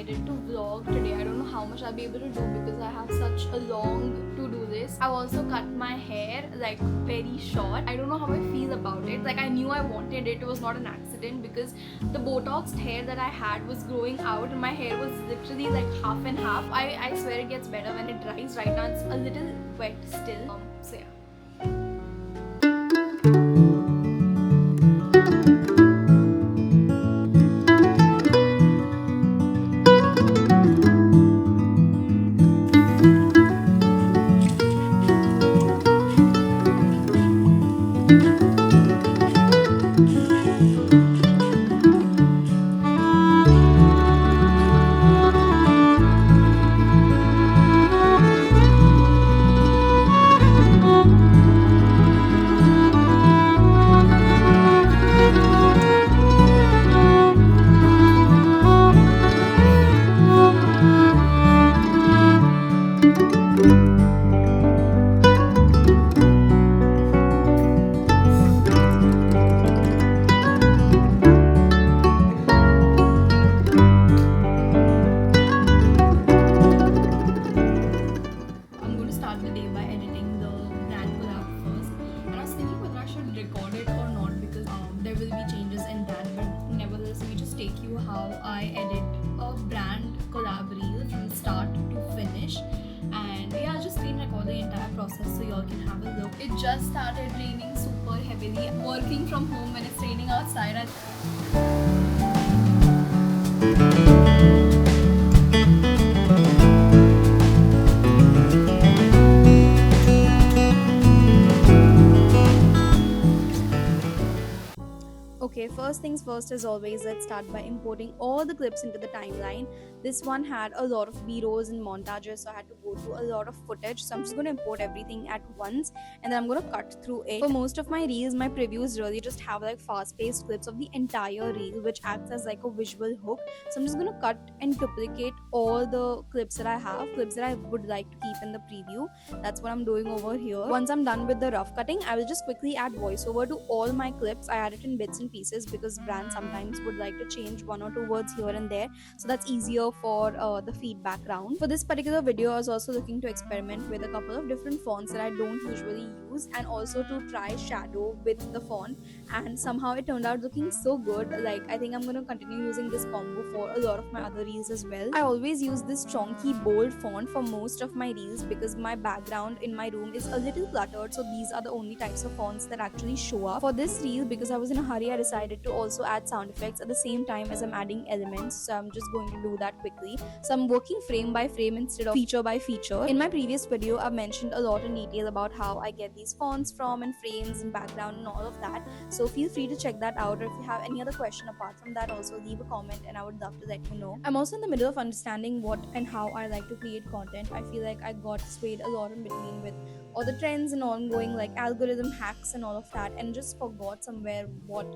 decided to vlog today. I don't know how much I'll be able to do because I have such a long to-do list. I've also cut my hair like very short. I don't know how I feel about it. Like I knew I wanted it. It was not an accident because the Botoxed hair that I had was growing out and my hair was literally like half and half. I swear it gets better when it dries. Right now it's a little wet still. So yeah. I'm going to start the day by editing the brand collab first. And I was thinking whether I should record it or not because there will be changes in that. But nevertheless, let me just take you how I edit a brand collab reel from start to finish. And yeah, I'll just screen record the entire process so y'all can have a look. It just started raining super heavily. I'm working from home when it's raining outside. Okay, first things first, as always, let's start by importing all the clips into the timeline. This one had a lot of B-rolls and montages, so I had to go through a lot of footage. So I'm just going to import everything at once and then I'm going to cut through it. For most of my reels, my previews really just have like fast-paced clips of the entire reel, which acts as like a visual hook. So I'm just going to cut and duplicate all the clips that I have, clips that I would like to keep in the preview. That's what I'm doing over here. Once I'm done with the rough cutting, I will just quickly add voiceover to all my clips. I add it in bits and pieces because brands sometimes would like to change one or two words here and there, so that's easier for the feedback round. For this particular video, I was also looking to experiment with a couple of different fonts that I don't usually use and also to try shadow with the font, and somehow it turned out looking so good. Like I think I'm going to continue using this combo for a lot of my other reels as well. I always use this chonky bold font for most of my reels because my background in my room is a little cluttered, so these are the only types of fonts that actually show up. For this reel, because I was in a hurry, I decided to also add sound effects at the same time as I'm adding elements, so I'm just going to do that quickly. So I'm working frame by frame instead of feature by feature. In my previous video, I've mentioned a lot in detail about how I get these fonts from and frames and background and all of that, so feel free to check that out, or if you have any other question apart from that, also leave a comment and I would love to let you know. I'm also in the middle of understanding what and how I like to create content. I feel like I got swayed a lot in between with all the trends and ongoing like algorithm hacks and all of that, and just forgot somewhere what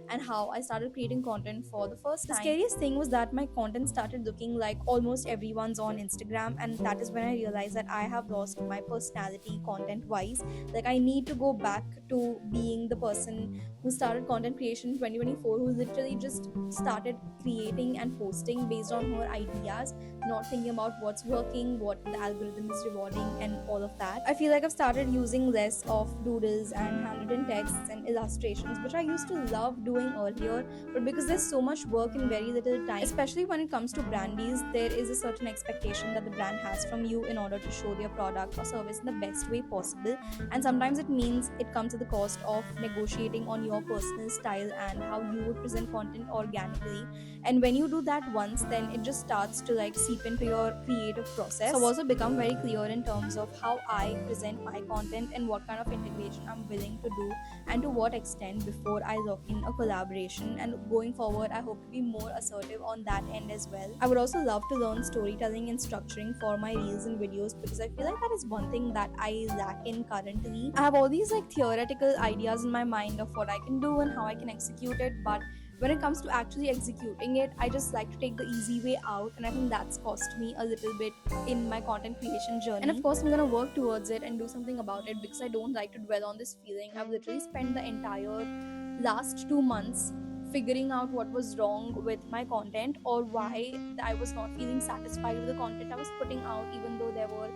and how I started creating content for the first time. The scariest thing was that my content started looking like almost everyone's on Instagram, and that is when I realized that I have lost my personality content wise. Like I need to go back to being the person who started content creation in 2024, who literally just started creating and posting based on her ideas, not thinking about what's working, what the algorithm is rewarding, and all of that. I feel like I've started using less of doodles and handwritten texts and illustrations, which I used to love doing earlier, but because there's so much work in very little time, especially when it comes to brand deals, there is a certain expectation that the brand has from you in order to show their product or service in the best way possible, and sometimes it means it comes at the cost of negotiating on your personal style and how you would present content organically. And when you do that once, then it just starts to like seep into your creative process. So I've also become very clear in terms of how I present my content and what kind of integration I'm willing to do and to what extent before I lock in a collaboration. And going forward, I hope to be more assertive on that end as well. I would also love to learn storytelling and structuring for my reels and videos because I feel like that is one thing that I lack in currently. I have all these like theoretical ideas in my mind of what I can do and how I can execute it, but when it comes to actually executing it, I just like to take the easy way out, and I think that's cost me a little bit in my content creation journey. And of course, I'm gonna work towards it and do something about it because I don't like to dwell on this feeling. I've literally spent the entire last 2 months figuring out what was wrong with my content, or why I was not feeling satisfied with the content I was putting out, even though there were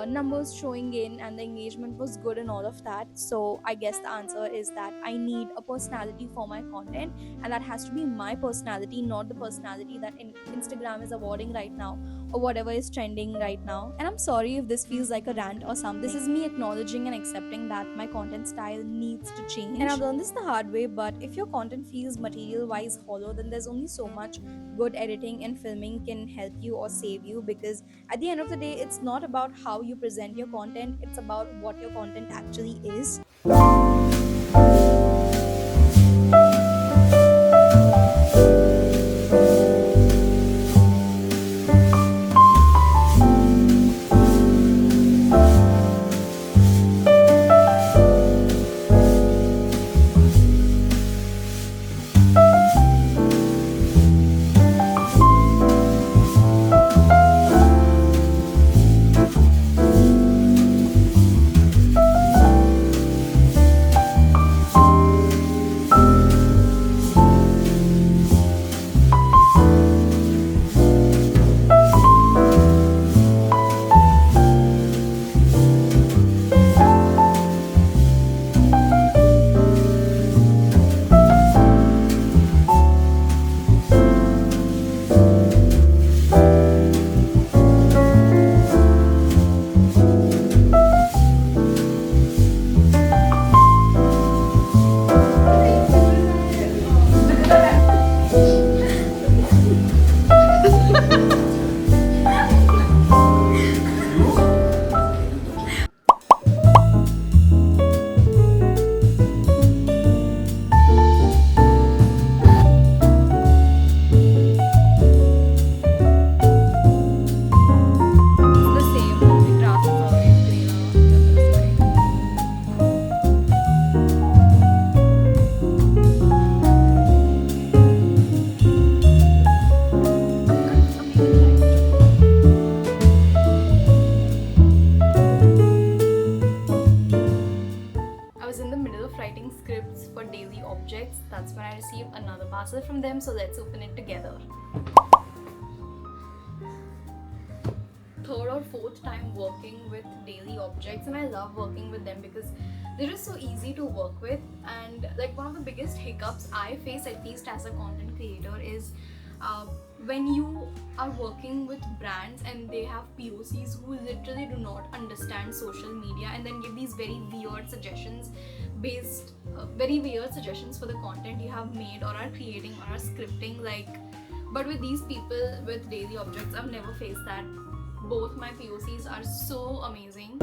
numbers showing in and the engagement was good and all of that. So I guess the answer is that I need a personality for my content, and that has to be my personality, not the personality that Instagram is awarding right now, or whatever is trending right now. And I'm sorry if this feels like a rant or something. This is me acknowledging and accepting that my content style needs to change. And I've learned this the hard way, but if your content feels material wise hollow, then there's only so much good editing and filming can help you or save you, because at the end of the day, it's not about how you present your content, it's about what your content actually is. The same, the grass is always greener on the other side. I was in the middle of writing scripts for daily objects. That's when I received another parcel from them, so let's open it together. Third or fourth time working with daily objects, and I love working with them because they're just so easy to work with. And like, one of the biggest hiccups I face, at least as a content creator, is when you are working with brands and they have POCs who literally do not understand social media and then give these very weird suggestions for the content you have made or are creating or are scripting. Like, but with these people with daily objects, I've never faced that. Both my POCs are so amazing.